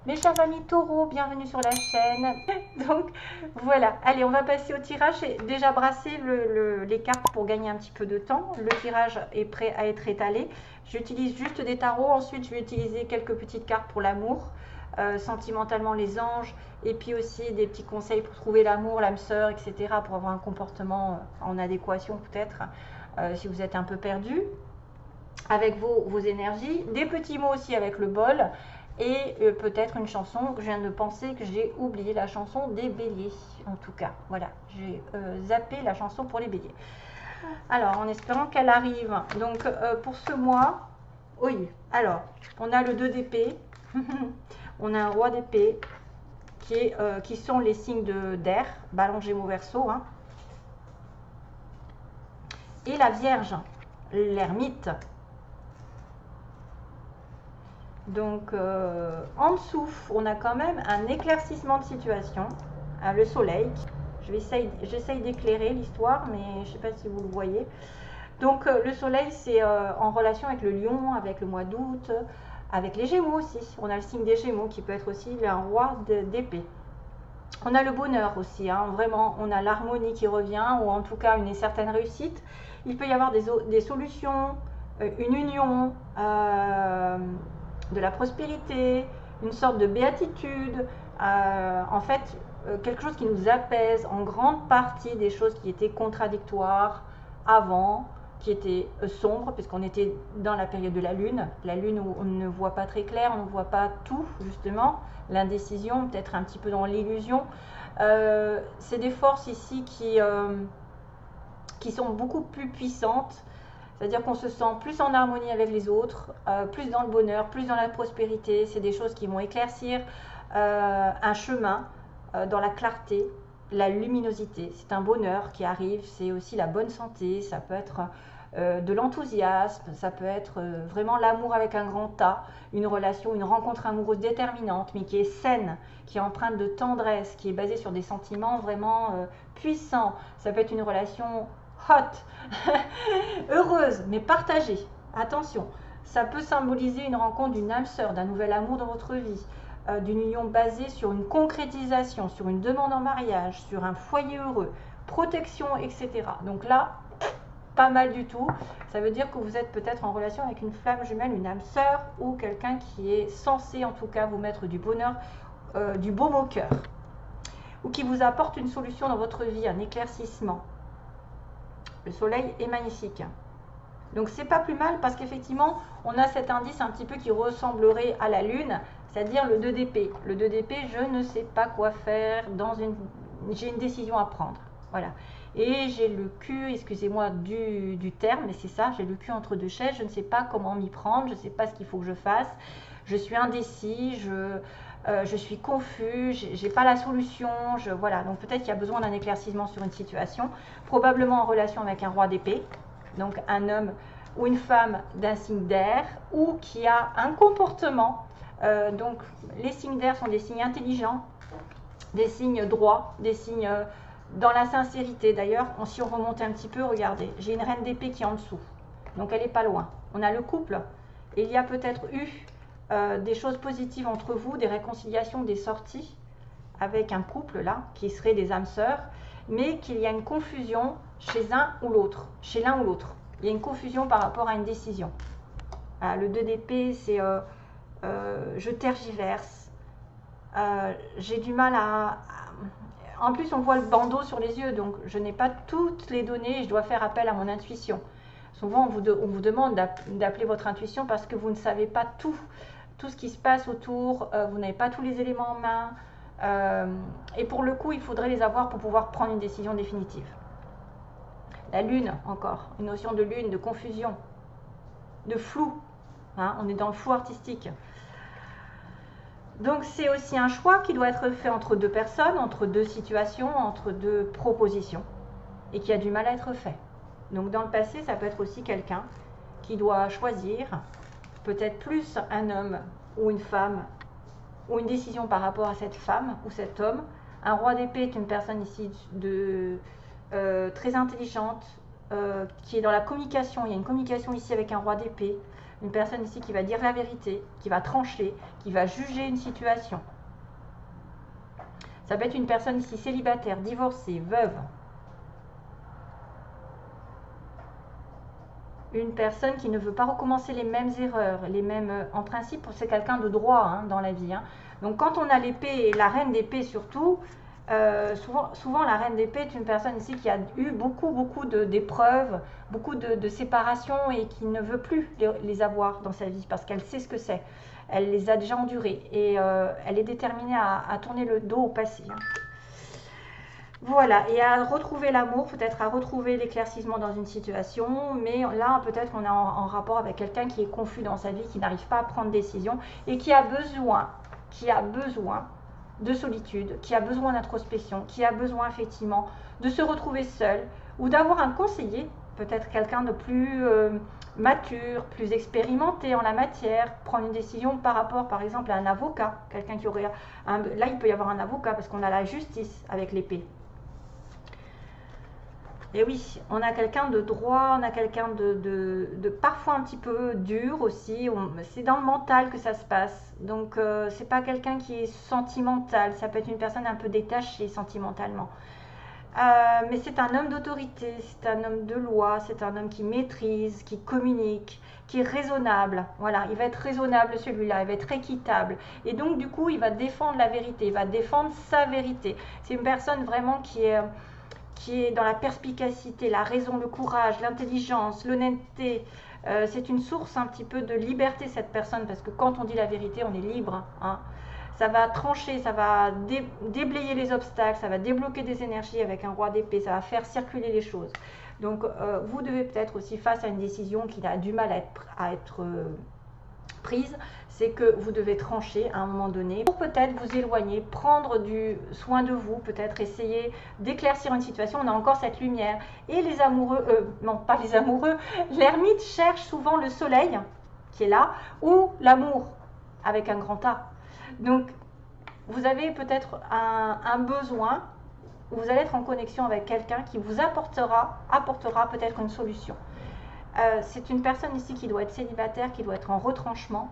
Mes chers amis taureaux, bienvenue sur la chaîne. Donc voilà, allez, on va passer au tirage. J'ai déjà brassé les cartes pour gagner un petit peu de temps. Le tirage est prêt à être étalé. J'utilise juste des tarots. Ensuite, je vais utiliser quelques petites cartes pour l'amour, sentimentalement les anges, et puis aussi des petits conseils pour trouver l'amour, l'âme sœur, etc. pour avoir un comportement en adéquation peut-être, si vous êtes un peu perdu avec vos énergies. Des petits mots aussi avec le bol. Et peut-être une chanson que je viens de penser que j'ai oublié, la chanson des béliers. En tout cas, voilà, j'ai zappé la chanson pour les béliers. Alors, en espérant qu'elle arrive. Donc, pour ce mois, oui. Alors, on a le 2 d'épée. On a un roi d'épée qui sont les signes d'air, Ballon, Gémeaux, Verseau. Hein. Et la Vierge, l'ermite. Donc, en dessous, on a quand même un éclaircissement de situation, le soleil. J'essaye d'éclairer l'histoire, mais je ne sais pas si vous le voyez. Donc, le soleil, c'est en relation avec le lion, avec le mois d'août, avec les gémeaux aussi. On a le signe des gémeaux qui peut être aussi un roi d'épée. On a le bonheur aussi, hein, vraiment, on a l'harmonie qui revient, ou en tout cas une certaine réussite. Il peut y avoir des solutions, une union, de la prospérité, une sorte de béatitude, en fait quelque chose qui nous apaise en grande partie des choses qui étaient contradictoires avant, qui étaient sombres, puisqu'on était dans la période de la lune où on ne voit pas très clair, on ne voit pas tout justement, l'indécision, peut-être un petit peu dans l'illusion. C'est des forces ici qui sont beaucoup plus puissantes. C'est-à-dire qu'on se sent plus en harmonie avec les autres, plus dans le bonheur, plus dans la prospérité. C'est des choses qui vont éclaircir un chemin dans la clarté, la luminosité. C'est un bonheur qui arrive, c'est aussi la bonne santé, ça peut être de l'enthousiasme, ça peut être vraiment l'amour avec un grand A, une relation, une rencontre amoureuse déterminante, mais qui est saine, qui est empreinte de tendresse, qui est basée sur des sentiments vraiment puissants. Ça peut être une relation hot, heureuse, mais partagée. Attention, ça peut symboliser une rencontre d'une âme sœur, d'un nouvel amour dans votre vie, d'une union basée sur une concrétisation, sur une demande en mariage, sur un foyer heureux, protection, etc. Donc là, pas mal du tout. Ça veut dire que vous êtes peut-être en relation avec une flamme jumelle, une âme sœur, ou quelqu'un qui est censé en tout cas vous mettre du bonheur, du baume au cœur, ou qui vous apporte une solution dans votre vie, un éclaircissement. Le soleil est magnifique. Donc c'est pas plus mal parce qu'effectivement on a cet indice un petit peu qui ressemblerait à la lune, c'est-à-dire le 2 d'épée. Le 2 d'épée, je ne sais pas quoi faire, j'ai une décision à prendre. Voilà. Et j'ai le cul, excusez-moi du terme, mais c'est ça, j'ai le cul entre deux chaises, je ne sais pas comment m'y prendre, je ne sais pas ce qu'il faut que je fasse, je suis indécis, je suis confus, j'ai pas la solution, voilà. Donc peut-être qu'il y a besoin d'un éclaircissement sur une situation, probablement en relation avec un roi d'épée, donc un homme ou une femme d'un signe d'air, ou qui a un comportement, donc les signes d'air sont des signes intelligents, des signes droits, des signes dans la sincérité. D'ailleurs, si on remonte un petit peu, regardez, j'ai une reine d'épée qui est en dessous, donc elle n'est pas loin. On a le couple, et il y a peut-être eu des choses positives entre vous, des réconciliations, des sorties avec un couple là, qui serait des âmes sœurs, mais qu'il y a une confusion chez un ou l'autre, chez l'un ou l'autre. Il y a une confusion par rapport à une décision. Le 2 d'épée, c'est je tergiverse, j'ai du mal en plus, on voit le bandeau sur les yeux, donc je n'ai pas toutes les données et je dois faire appel à mon intuition. Souvent, on vous demande d'appeler votre intuition parce que vous ne savez pas tout ce qui se passe autour, vous n'avez pas tous les éléments en main. Et pour le coup, il faudrait les avoir pour pouvoir prendre une décision définitive. La lune, encore, une notion de lune, de confusion, de flou. Hein, on est dans le flou artistique. Donc c'est aussi un choix qui doit être fait entre deux personnes, entre deux situations, entre deux propositions, et qui a du mal à être fait. Donc dans le passé, ça peut être aussi quelqu'un qui doit choisir, peut-être plus un homme ou une femme, ou une décision par rapport à cette femme ou cet homme. Un roi d'épée est une personne ici très intelligente, qui est dans la communication. Il y a une communication ici avec un roi d'épée. Une personne ici qui va dire la vérité, qui va trancher, qui va juger une situation. Ça peut être une personne ici célibataire, divorcée, veuve. Une personne qui ne veut pas recommencer les mêmes erreurs, les mêmes... En principe, c'est quelqu'un de droit hein, dans la vie. Hein. Donc quand on a l'épée, et la reine d'épée surtout, souvent la reine d'épée est une personne ici qui a eu beaucoup d'épreuves, beaucoup de séparations et qui ne veut plus les avoir dans sa vie parce qu'elle sait ce que c'est. Elle les a déjà endurées et elle est déterminée à tourner le dos au passé. Hein. Voilà, et à retrouver l'amour, peut-être à retrouver l'éclaircissement dans une situation, mais là peut-être qu'on est en rapport avec quelqu'un qui est confus dans sa vie, qui n'arrive pas à prendre décision et qui a besoin de solitude, qui a besoin d'introspection, qui a besoin effectivement de se retrouver seul ou d'avoir un conseiller, peut-être quelqu'un de plus mature, plus expérimenté en la matière, prendre une décision par rapport par exemple à un avocat, quelqu'un qui aurait là il peut y avoir un avocat parce qu'on a la justice avec l'épée. Et oui, on a quelqu'un de droit, on a quelqu'un de parfois un petit peu dur aussi. C'est dans le mental que ça se passe. Donc, c'est pas quelqu'un qui est sentimental. Ça peut être une personne un peu détachée sentimentalement. Mais c'est un homme d'autorité, c'est un homme de loi, c'est un homme qui maîtrise, qui communique, qui est raisonnable. Voilà, il va être raisonnable celui-là, il va être équitable. Et donc, du coup, il va défendre la vérité, il va défendre sa vérité. C'est une personne vraiment qui est dans la perspicacité, la raison, le courage, l'intelligence, l'honnêteté. C'est une source un petit peu de liberté, cette personne, parce que quand on dit la vérité, on est libre. Hein. Ça va trancher, ça va déblayer les obstacles, ça va débloquer des énergies avec un roi d'épée, ça va faire circuler les choses. Donc, vous devez peut-être aussi, face à une décision qui a du mal à être prise, c'est que vous devez trancher à un moment donné pour peut-être vous éloigner, prendre du soin de vous, peut-être essayer d'éclaircir une situation. On a encore cette lumière. Et les amoureux, non pas les amoureux, l'ermite cherche souvent le soleil qui est là ou l'amour avec un grand A. Donc vous avez peut-être un besoin où vous allez être en connexion avec quelqu'un qui vous apportera peut-être une solution. C'est une personne ici qui doit être célibataire, qui doit être en retranchement,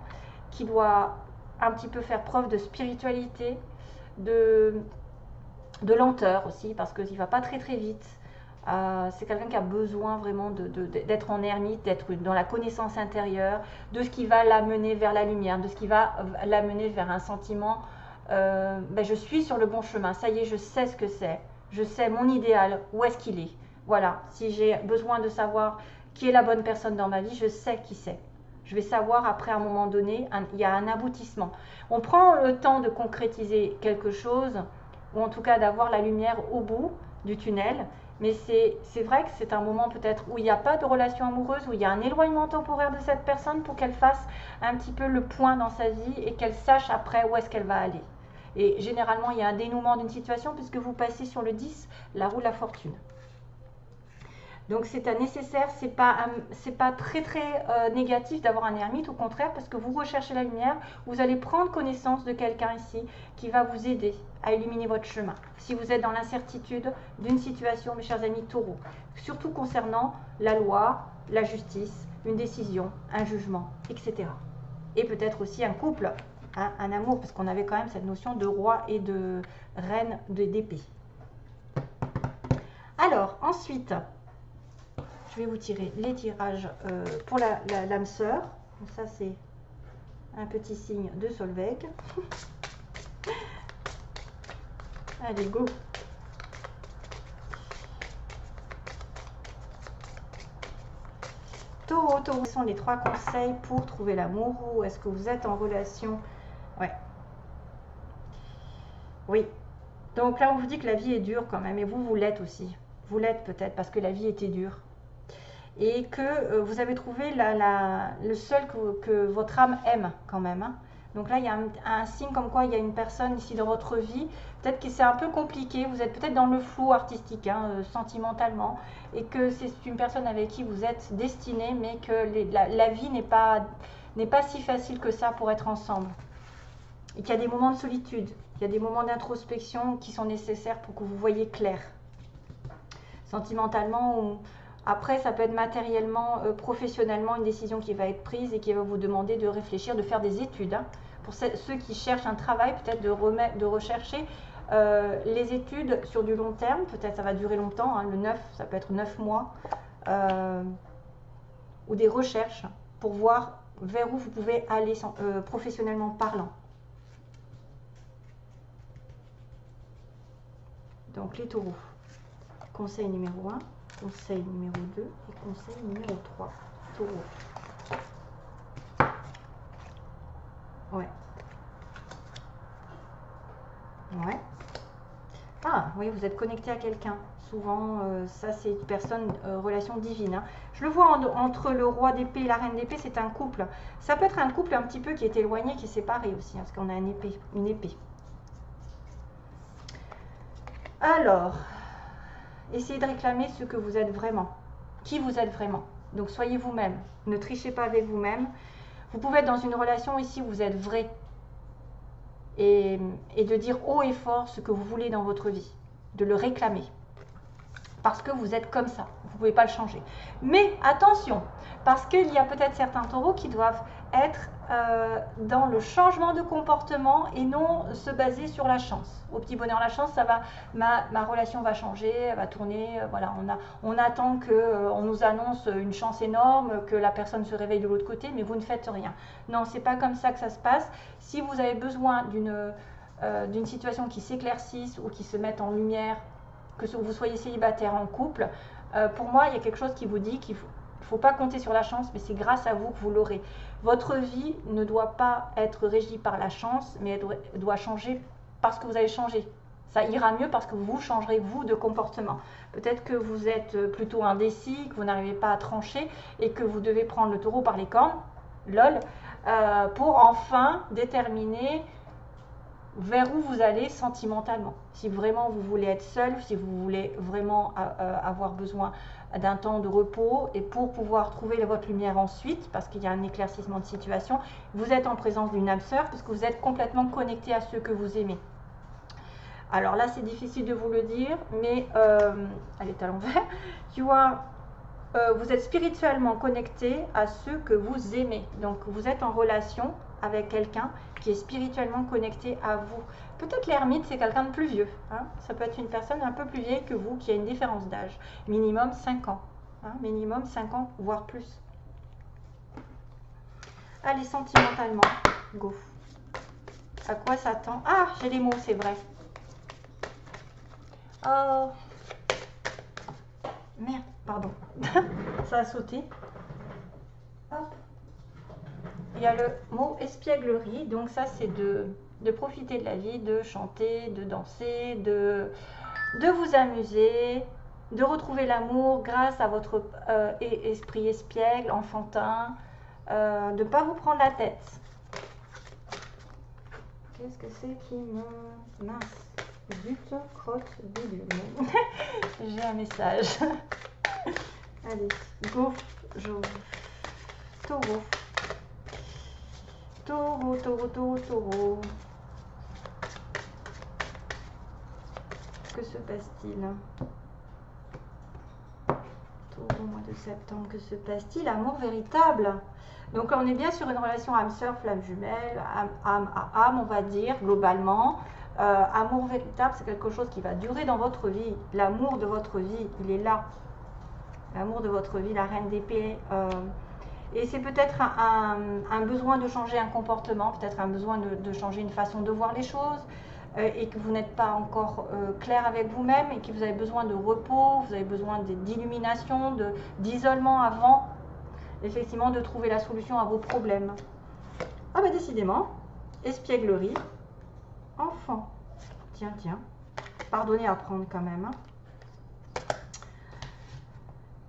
qui doit un petit peu faire preuve de spiritualité, de lenteur aussi, parce qu'il ne va pas très vite. C'est quelqu'un qui a besoin vraiment d'être en ermite, d'être dans la connaissance intérieure, de ce qui va l'amener vers la lumière, de ce qui va l'amener vers un sentiment, je suis sur le bon chemin, ça y est, je sais ce que c'est, je sais mon idéal, où est-ce qu'il est. Voilà, si j'ai besoin de savoir qui est la bonne personne dans ma vie, je sais qui c'est. Je vais savoir après, à un moment donné, il y a un aboutissement. On prend le temps de concrétiser quelque chose, ou en tout cas d'avoir la lumière au bout du tunnel, mais c'est vrai que c'est un moment peut-être où il n'y a pas de relation amoureuse, où il y a un éloignement temporaire de cette personne pour qu'elle fasse un petit peu le point dans sa vie et qu'elle sache après où est-ce qu'elle va aller. Et généralement, il y a un dénouement d'une situation puisque vous passez sur le 10, la roue de la fortune. Donc c'est un nécessaire, c'est pas très négatif d'avoir un ermite, au contraire, parce que vous recherchez la lumière, vous allez prendre connaissance de quelqu'un ici qui va vous aider à illuminer votre chemin. Si vous êtes dans l'incertitude d'une situation, mes chers amis taureaux, surtout concernant la loi, la justice, une décision, un jugement, etc. Et peut-être aussi un couple, hein, un amour, parce qu'on avait quand même cette notion de roi et de reine d'épée. Alors, ensuite... je vais vous tirer les tirages pour l'âme sœur. Donc ça, c'est un petit signe de Solveig. Allez, go! Taureau, quels sont les 3 conseils pour trouver l'amour? Ou est-ce que vous êtes en relation? Ouais. Oui. Donc là, on vous dit que la vie est dure quand même. Et vous l'êtes aussi. Vous l'êtes peut-être parce que la vie était dure. Et que vous avez trouvé le seul que votre âme aime quand même. Hein. Donc là, il y a un signe comme quoi il y a une personne ici dans votre vie, peut-être que c'est un peu compliqué, vous êtes peut-être dans le flou artistique, hein, sentimentalement, et que c'est une personne avec qui vous êtes destiné, mais que la vie n'est pas si facile que ça pour être ensemble. Et qu'il y a des moments de solitude, il y a des moments d'introspection qui sont nécessaires pour que vous voyez clair. Sentimentalement, Après, ça peut être matériellement, professionnellement, une décision qui va être prise et qui va vous demander de réfléchir, de faire des études. Hein. Pour ceux qui cherchent un travail, peut-être de rechercher les études sur du long terme. Peut-être ça va durer longtemps, hein, ça peut être 9 mois. Ou des recherches pour voir vers où vous pouvez aller professionnellement parlant. Donc les taureaux. Conseil numéro 1, conseil numéro 2 et conseil numéro 3. Taureau. Ouais. Ouais. Ah, oui, vous êtes connecté à quelqu'un. Souvent, ça c'est une personne, relation divine. Hein. Je le vois entre le roi d'épée et la reine d'épée, c'est un couple. Ça peut être un couple un petit peu qui est éloigné, qui est séparé aussi, hein, parce qu'on a une épée. Alors, essayez de réclamer ce que vous êtes vraiment. Qui vous êtes vraiment. Donc soyez vous-même. Ne trichez pas avec vous-même. Vous pouvez être dans une relation ici où vous êtes vrai. Et de dire haut et fort ce que vous voulez dans votre vie. De le réclamer. Parce que vous êtes comme ça, vous ne pouvez pas le changer. Mais attention, parce qu'il y a peut-être certains taureaux qui doivent être dans le changement de comportement et non se baser sur la chance. Au petit bonheur, la chance, ça va, ma relation va changer, elle va tourner, voilà, on attend qu'on nous annonce une chance énorme, que la personne se réveille de l'autre côté, mais vous ne faites rien. Non, c'est pas comme ça que ça se passe. Si vous avez besoin d'une situation qui s'éclaircisse ou qui se mette en lumière, que vous soyez célibataire en couple, pour moi, il y a quelque chose qui vous dit qu'il ne faut pas compter sur la chance, mais c'est grâce à vous que vous l'aurez. Votre vie ne doit pas être régie par la chance, mais elle doit changer parce que vous avez changé. Ça ira mieux parce que vous changerez, vous, de comportement. Peut-être que vous êtes plutôt indécis, que vous n'arrivez pas à trancher et que vous devez prendre le taureau par les cornes, lol, pour enfin déterminer vers où vous allez sentimentalement. Si vraiment vous voulez être seul, si vous voulez vraiment avoir besoin d'un temps de repos et pour pouvoir trouver votre lumière ensuite, parce qu'il y a un éclaircissement de situation, vous êtes en présence d'une âme sœur parce que vous êtes complètement connecté à ceux que vous aimez. Alors là, c'est difficile de vous le dire, mais elle est à l'envers. Tu vois, vous êtes spirituellement connecté à ceux que vous aimez. Donc, vous êtes en relation avec quelqu'un qui est spirituellement connecté à vous. Peut-être l'ermite, c'est quelqu'un de plus vieux. Hein. Ça peut être une personne un peu plus vieille que vous, qui a une différence d'âge. Minimum 5 ans. Hein. Minimum 5 ans, voire plus. Allez, sentimentalement, go. À quoi ça tend? Ah, j'ai les mots, c'est vrai. Oh. Merde, pardon. Ça a sauté. Hop. Il y a le mot espièglerie, donc ça c'est de profiter de la vie, de chanter, de danser, de vous amuser, de retrouver l'amour grâce à votre esprit espiègle, enfantin, de ne pas vous prendre la tête. Qu'est-ce que c'est qui me... Mince, zut, crotte, bidule. J'ai un message. Allez, go, taureau. Taureau, taureau, taureau, taureau. Que se passe-t-il? Taureau, mois de septembre, que se passe-t-il? Amour véritable. Donc on est bien sur une relation âme-sœur, flamme jumelle, âme à âme, on va dire, globalement. Amour véritable, c'est quelque chose qui va durer dans votre vie. L'amour de votre vie, il est là. L'amour de votre vie, la reine d'épée. Et c'est peut-être un besoin de changer un comportement, peut-être un besoin de changer une façon de voir les choses, et que vous n'êtes pas encore clair avec vous-même, et que vous avez besoin de repos, vous avez besoin d'illumination, d'isolement avant, effectivement, de trouver la solution à vos problèmes. Ah ben décidément, espièglerie, enfant. Tiens, tiens, pardonnez à prendre quand même. Hein.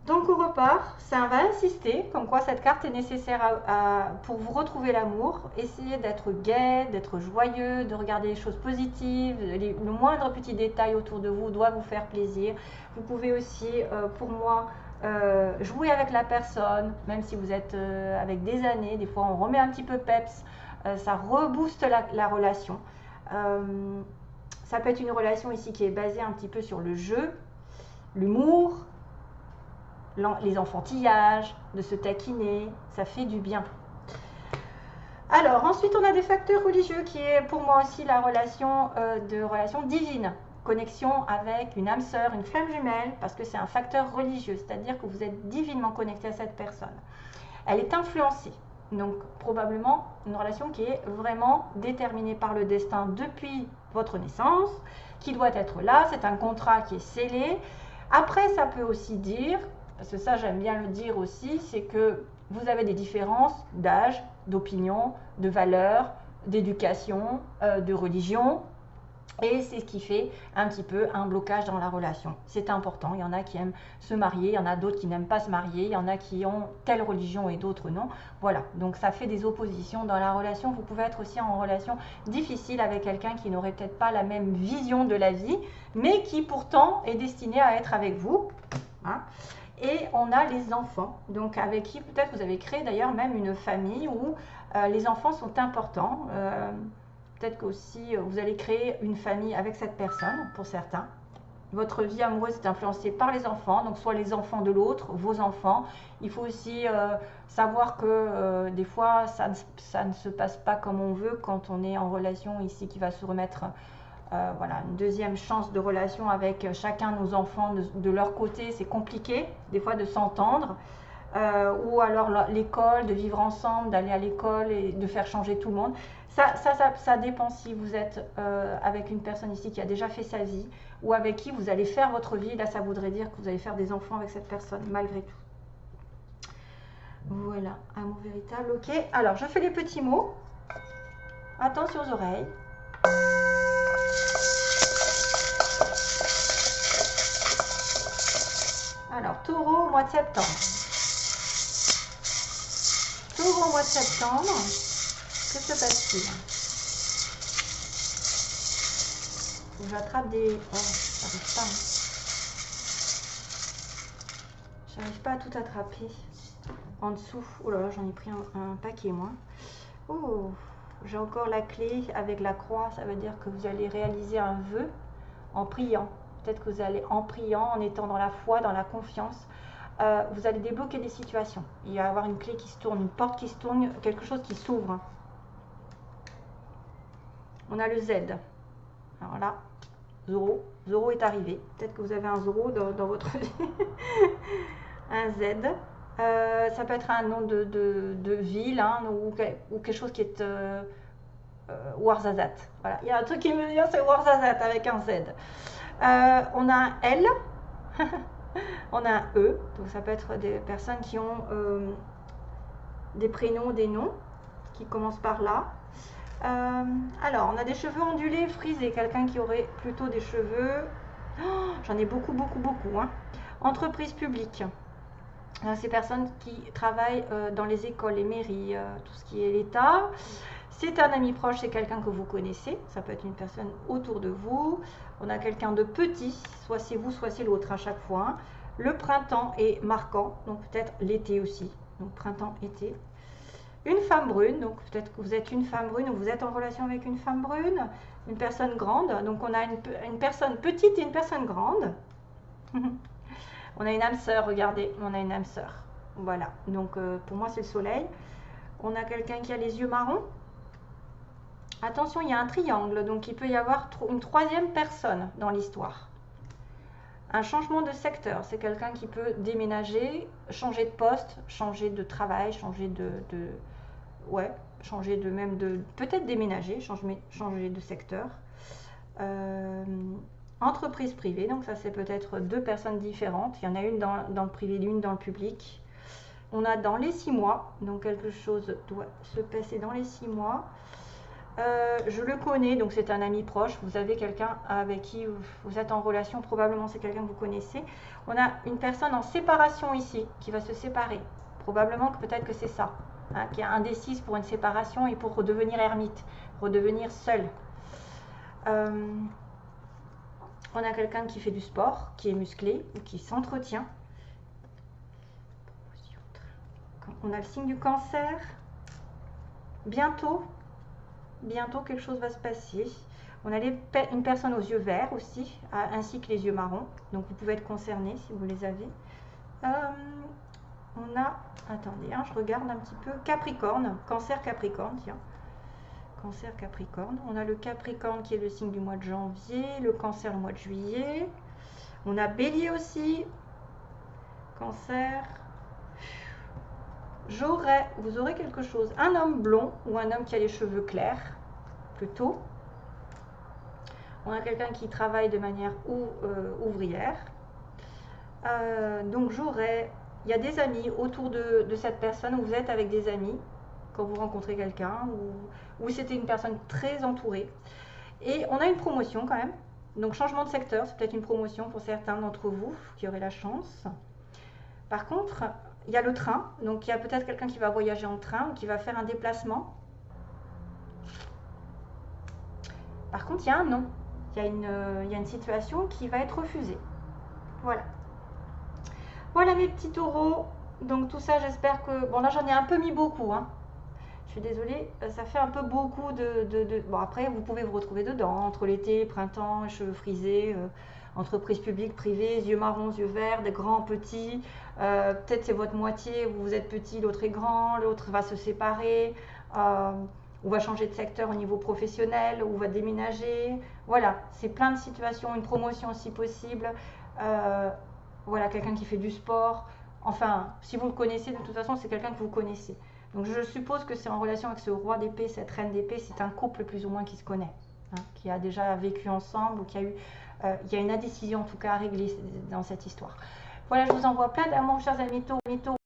Donc on repart, ça va insister, comme quoi cette carte est nécessaire pour vous retrouver l'amour. Essayez d'être gai, d'être joyeux, de regarder les choses positives. Le moindre petit détail autour de vous doit vous faire plaisir. Vous pouvez aussi, pour moi, jouer avec la personne, même si vous êtes avec des années. Des fois on remet un petit peu peps, ça rebooste la relation. Ça peut être une relation ici qui est basée un petit peu sur le jeu, l'humour, les enfantillages, de se taquiner, ça fait du bien. Alors ensuite on a des facteurs religieux qui est pour moi aussi la relation divine, connexion avec une âme sœur, une flamme jumelle, parce que c'est un facteur religieux, c'est-à-dire que vous êtes divinement connecté à cette personne. Elle est influencée, donc probablement une relation qui est vraiment déterminée par le destin depuis votre naissance, qui doit être là, c'est un contrat qui est scellé. Après ça peut aussi dire, parce que ça j'aime bien le dire aussi, c'est que vous avez des différences d'âge, d'opinion, de valeurs, d'éducation, de religion. Et c'est ce qui fait un petit peu un blocage dans la relation. C'est important. Il y en a qui aiment se marier, il y en a d'autres qui n'aiment pas se marier, il y en a qui ont telle religion et d'autres non. Voilà, donc ça fait des oppositions dans la relation. Vous pouvez être aussi en relation difficile avec quelqu'un qui n'aurait peut-être pas la même vision de la vie, mais qui pourtant est destiné à être avec vous. Hein. Et on a les enfants, donc avec qui peut-être vous avez créé d'ailleurs même une famille où les enfants sont importants. Peut-être qu'aussi vous allez créer une famille avec cette personne, pour certains. Votre vie amoureuse est influencée par les enfants, donc soit les enfants de l'autre, vos enfants. Il faut aussi savoir que des fois, ça ne se passe pas comme on veut quand on est en relation ici, qui va se remettre voilà, une deuxième chance de relation avec chacun de nos enfants de leur côté. C'est compliqué, des fois, de s'entendre. Ou alors l'école, de vivre ensemble, d'aller à l'école et de faire changer tout le monde. Ça dépend si vous êtes avec une personne ici qui a déjà fait sa vie ou avec qui vous allez faire votre vie. Là, ça voudrait dire que vous allez faire des enfants avec cette personne, malgré tout. Voilà, amour véritable, ok. Alors, je fais les petits mots. Attention aux oreilles. Alors, taureau, mois de septembre. Taureau, mois de septembre. Que se passe-t-il? J'attrape des... Oh, j'arrive pas. J'arrive pas à tout attraper. En dessous. Oh là là, j'en ai pris un paquet, moi. Oh, j'ai encore la clé avec la croix. Ça veut dire que vous allez réaliser un vœu en priant. Peut-être que vous allez, en priant, en étant dans la foi, dans la confiance, vous allez débloquer des situations. Il va y avoir une clé qui se tourne, une porte qui se tourne, quelque chose qui s'ouvre. On a le Z. Alors là, Zoro. Zoro est arrivé. Peut-être que vous avez un Zoro dans votre vie. Un Z. Ça peut être un nom de ville hein, ou quelque chose qui est Ouarzazate. Voilà. Il y a un truc qui me vient, c'est Ouarzazate avec un Z. On a un L. On a un E. Donc ça peut être des personnes qui ont des prénoms, des noms qui commencent par là. Alors, on a des cheveux ondulés, frisés. Quelqu'un qui aurait plutôt des cheveux... Oh, j'en ai beaucoup, beaucoup, beaucoup. Hein. Entreprise publique. Ces personnes qui travaillent dans les écoles, les mairies, tout ce qui est l'État. C'est un ami proche, c'est quelqu'un que vous connaissez. Ça peut être une personne autour de vous. On a quelqu'un de petit, soit c'est vous, soit c'est l'autre à chaque fois. Hein. Le printemps est marquant, donc peut-être l'été aussi. Donc printemps, été. Une femme brune, donc peut-être que vous êtes une femme brune ou vous êtes en relation avec une femme brune. Une personne grande, donc on a une personne petite et une personne grande. On a une âme sœur, regardez, on a une âme sœur. Voilà, donc pour moi c'est le soleil. On a quelqu'un qui a les yeux marrons. Attention, il y a un triangle, donc il peut y avoir une troisième personne dans l'histoire. Un changement de secteur, c'est quelqu'un qui peut déménager, changer de poste, changer de travail, changer ouais, changer de même de... Peut-être déménager, changer de secteur. Entreprise privée, donc ça c'est peut-être deux personnes différentes. Il y en a une dans le privé, une dans le public. On a dans les 6 mois, donc quelque chose doit se passer dans les 6 mois. Je le connais, donc c'est un ami proche. Vous avez quelqu'un avec qui vous êtes en relation, probablement c'est quelqu'un que vous connaissez. On a une personne en séparation ici, qui va se séparer. Probablement que peut-être que c'est ça, hein, qui est indécise pour une séparation et pour redevenir ermite, redevenir seul. On a quelqu'un qui fait du sport, qui est musclé ou qui s'entretient. On a le signe du cancer. Bientôt quelque chose va se passer. On a une personne aux yeux verts aussi, ainsi que les yeux marrons. Donc vous pouvez être concerné si vous les avez. On a, attendez, hein, je regarde un petit peu, Capricorne, Cancer Capricorne, tiens. Cancer Capricorne. On a le Capricorne qui est le signe du mois de janvier, le Cancer le mois de juillet. On a Bélier aussi, Cancer. Vous aurez quelque chose, un homme blond ou un homme qui a les cheveux clairs, plutôt. On a quelqu'un qui travaille de manière ouvrière. Donc il y a des amis autour de cette personne, où vous êtes avec des amis quand vous rencontrez quelqu'un, ou c'était une personne très entourée. Et on a une promotion quand même. Donc changement de secteur, c'est peut-être une promotion pour certains d'entre vous qui auraient la chance. Par contre, il y a le train. Donc il y a peut-être quelqu'un qui va voyager en train ou qui va faire un déplacement. Par contre, il y a un non. Il y a une situation qui va être refusée. Voilà. Voilà mes petits taureaux. Donc tout ça, j'espère que... Bon, là, j'en ai un peu mis beaucoup, hein. Je suis désolée, ça fait un peu beaucoup Bon, après, vous pouvez vous retrouver dedans, entre l'été, printemps, cheveux frisés, entreprise publique, privée, yeux marrons, yeux verts, des grands, petits. Peut-être c'est votre moitié, vous êtes petit, l'autre est grand, l'autre va se séparer, ou va changer de secteur au niveau professionnel, ou va déménager. Voilà, c'est plein de situations, une promotion si possible. Voilà, quelqu'un qui fait du sport. Enfin, si vous le connaissez, de toute façon, c'est quelqu'un que vous connaissez. Donc je suppose que c'est en relation avec ce roi d'épée, cette reine d'épée, c'est un couple plus ou moins qui se connaît, hein, qui a déjà vécu ensemble, ou qui a eu, il y a une indécision en tout cas à régler dans cette histoire. Voilà, je vous envoie plein d'amour, chers amis taureaux.